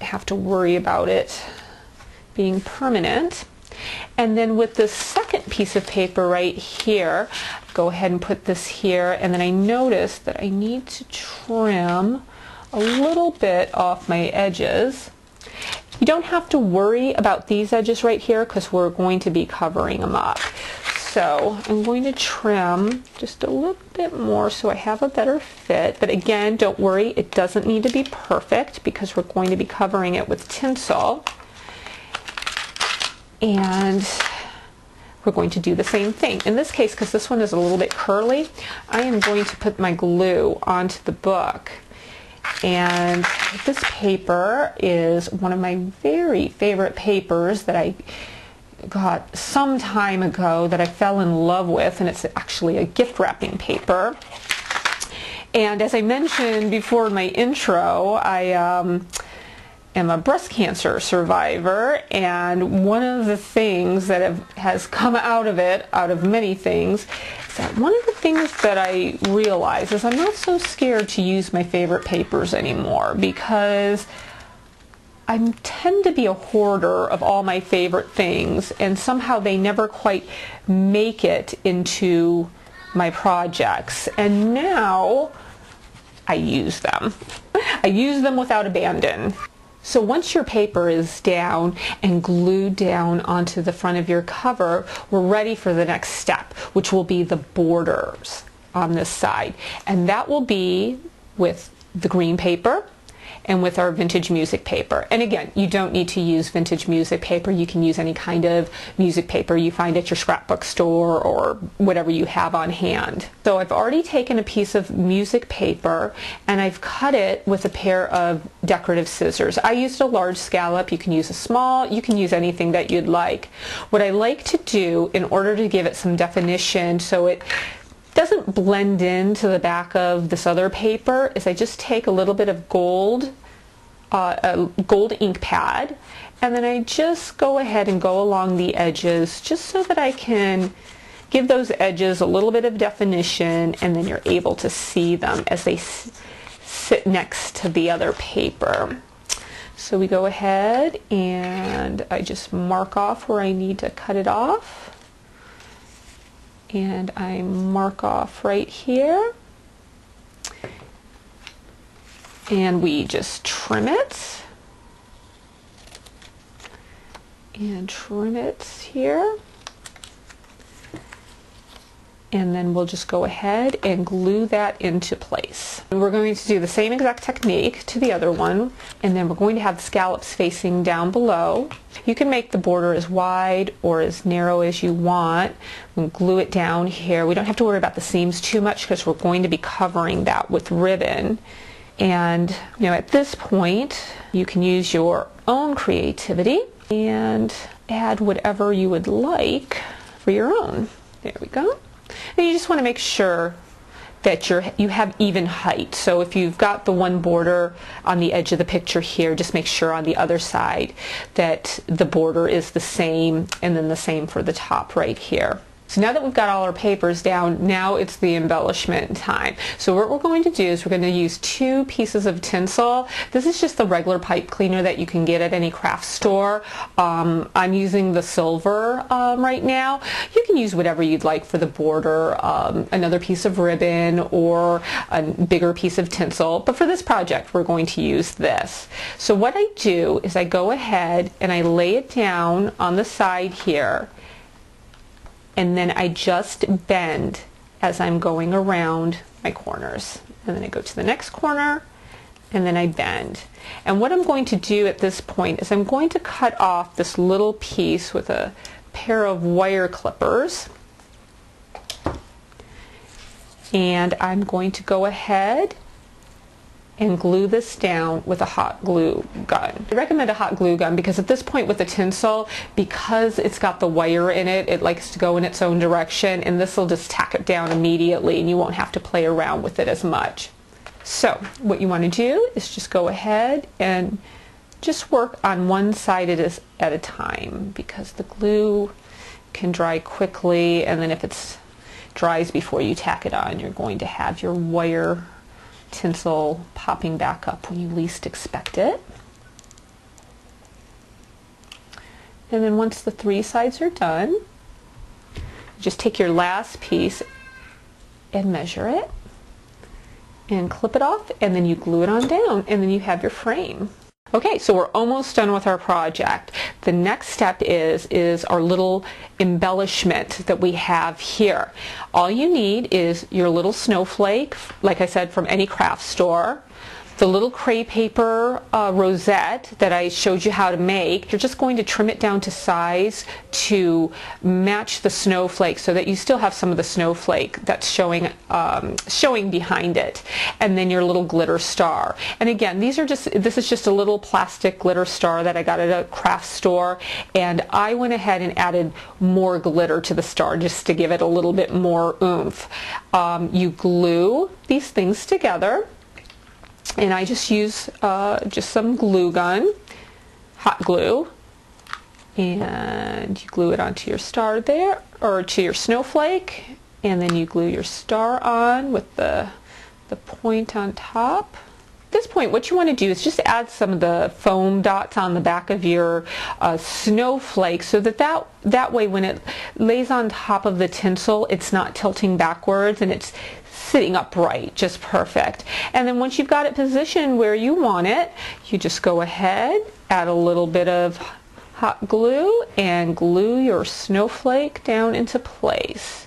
have to worry about it being permanent. And then with the second piece of paper right here, go ahead and put this here, and then I notice that I need to trim a little bit off my edges. You don't have to worry about these edges right here because we're going to be covering them up. So I'm going to trim just a little bit more so I have a better fit. But again, don't worry, it doesn't need to be perfect because we're going to be covering it with tinsel. And we're going to do the same thing. In this case, because this one is a little bit curly, I am going to put my glue onto the book. And this paper is one of my very favorite papers that I got some time ago that I fell in love with, and it's actually a gift wrapping paper. And as I mentioned before in my intro, I am a breast cancer survivor, and one of the things that has come out of it, out of many things, is that one of the things that I realize is I'm not so scared to use my favorite papers anymore, because I tend to be a hoarder of all my favorite things, and somehow they never quite make it into my projects. And now I use them. I use them without abandon. So once your paper is down and glued down onto the front of your cover, we're ready for the next step, which will be the borders on this side. And that will be with the green paper and with our vintage music paper. And again, you don't need to use vintage music paper. You can use any kind of music paper you find at your scrapbook store or whatever you have on hand. So I've already taken a piece of music paper and I've cut it with a pair of decorative scissors. I used a large scallop. You can use a small. You can use anything that you'd like. What I like to do in order to give it some definition so it doesn't blend into the back of this other paper is I just take a little bit of gold, a gold ink pad, and then I just go ahead and go along the edges just so that I can give those edges a little bit of definition, and then you're able to see them as they sit next to the other paper. So we go ahead and I just mark off where I need to cut it off. And I mark off right here, and we just trim it and trim it here, and then we'll just go ahead and glue that into place. And we're going to do the same exact technique to the other one, and then we're going to have the scallops facing down below. You can make the border as wide or as narrow as you want. We'll glue it down here. We don't have to worry about the seams too much because we're going to be covering that with ribbon. And you know, at this point, you can use your own creativity and add whatever you would like for your own. There we go. And you just want to make sure that you have even height. So if you've got the one border on the edge of the picture here, just make sure on the other side that the border is the same, and then the same for the top right here. So now that we've got all our papers down, now it's the embellishment time. So what we're going to do is we're going to use 2 pieces of tinsel. This is just the regular pipe cleaner that you can get at any craft store. I'm using the silver right now. You can use whatever you'd like for the border, another piece of ribbon or a bigger piece of tinsel. But for this project, we're going to use this. So what I do is I go ahead and I lay it down on the side here, and then I just bend as I'm going around my corners. And then I go to the next corner, and then I bend. And what I'm going to do at this point is I'm going to cut off this little piece with a pair of wire clippers. And I'm going to go ahead and glue this down with a hot glue gun. I recommend a hot glue gun because at this point with the tinsel, because it's got the wire in it, it likes to go in its own direction, and this will just tack it down immediately and you won't have to play around with it as much. So what you want to do is just go ahead and just work on one side at a time, because the glue can dry quickly, and then if it dries before you tack it on, you're going to have your wire tinsel popping back up when you least expect it. And then once the 3 sides are done, just take your last piece and measure it and clip it off, and then you glue it on down, and then you have your frame. Okay, so we're almost done with our project. The next step is our little embellishment that we have here. All you need is your little snowflake, like I said, from any craft store. The little crepe paper rosette that I showed you how to make. You're just going to trim it down to size to match the snowflake so that you still have some of the snowflake that's showing behind it. And then your little glitter star. And again, this is just a little plastic glitter star that I got at a craft store, and I went ahead and added more glitter to the star just to give it a little bit more oomph. You glue these things together. And I just use just some glue gun, hot glue, and you glue it onto your star there, or to your snowflake, and then you glue your star on with the point on top. At this point, what you want to do is just add some of the foam dots on the back of your snowflake, so that way when it lays on top of the tinsel, it's not tilting backwards and it's sitting upright, just perfect. And then once you've got it positioned where you want it, you just go ahead, add a little bit of hot glue, and glue your snowflake down into place.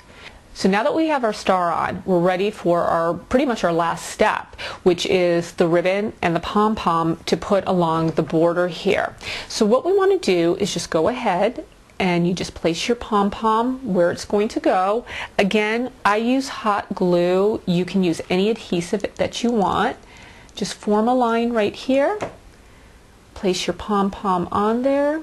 So now that we have our star on, we're ready for pretty much our last step, which is the ribbon and the pom-pom to put along the border here. So what we want to do is just go ahead and you just place your pom-pom where it's going to go. Again, I use hot glue. You can use any adhesive that you want. Just form a line right here, place your pom-pom on there,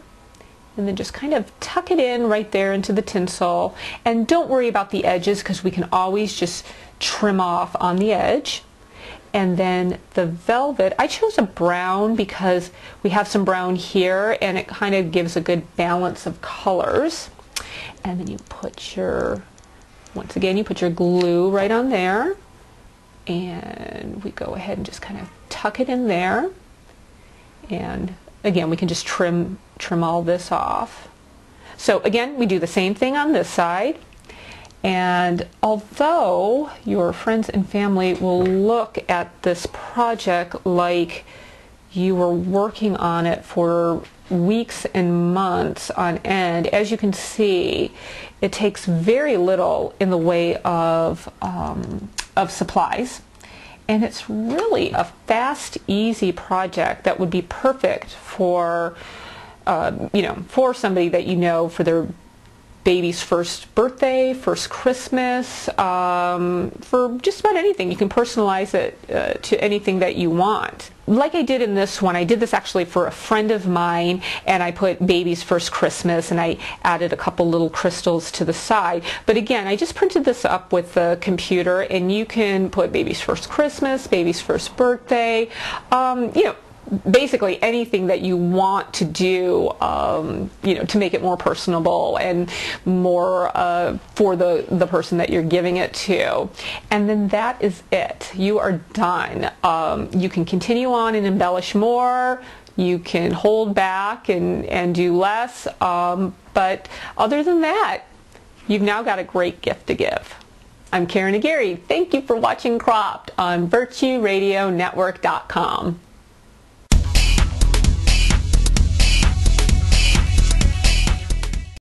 and then just kind of tuck it in right there into the tinsel. And don't worry about the edges, because we can always just trim off on the edge. And then the velvet, I chose a brown because we have some brown here and it kind of gives a good balance of colors. And then you put once again, you put your glue right on there, and we go ahead and just kind of tuck it in there. And again, we can just trim all this off. So again, we do the same thing on this side. And although your friends and family will look at this project like you were working on it for weeks and months on end, as you can see, it takes very little in the way of supplies. And it's really a fast, easy project that would be perfect for, for somebody that you know for their baby's first birthday, first Christmas, for just about anything. You can personalize it to anything that you want. Like I did in this one, I did this actually for a friend of mine, and I put baby's first Christmas, and I added a couple little crystals to the side. But again, I just printed this up with the computer, and you can put baby's first Christmas, baby's first birthday, basically anything that you want to do, to make it more personable and more for the person that you're giving it to. And then that is it. You are done. You can continue on and embellish more. You can hold back and do less. But other than that, you've now got a great gift to give. I'm Karin Aguirre. Thank you for watching Cropped on VirtueRadioNetwork.com.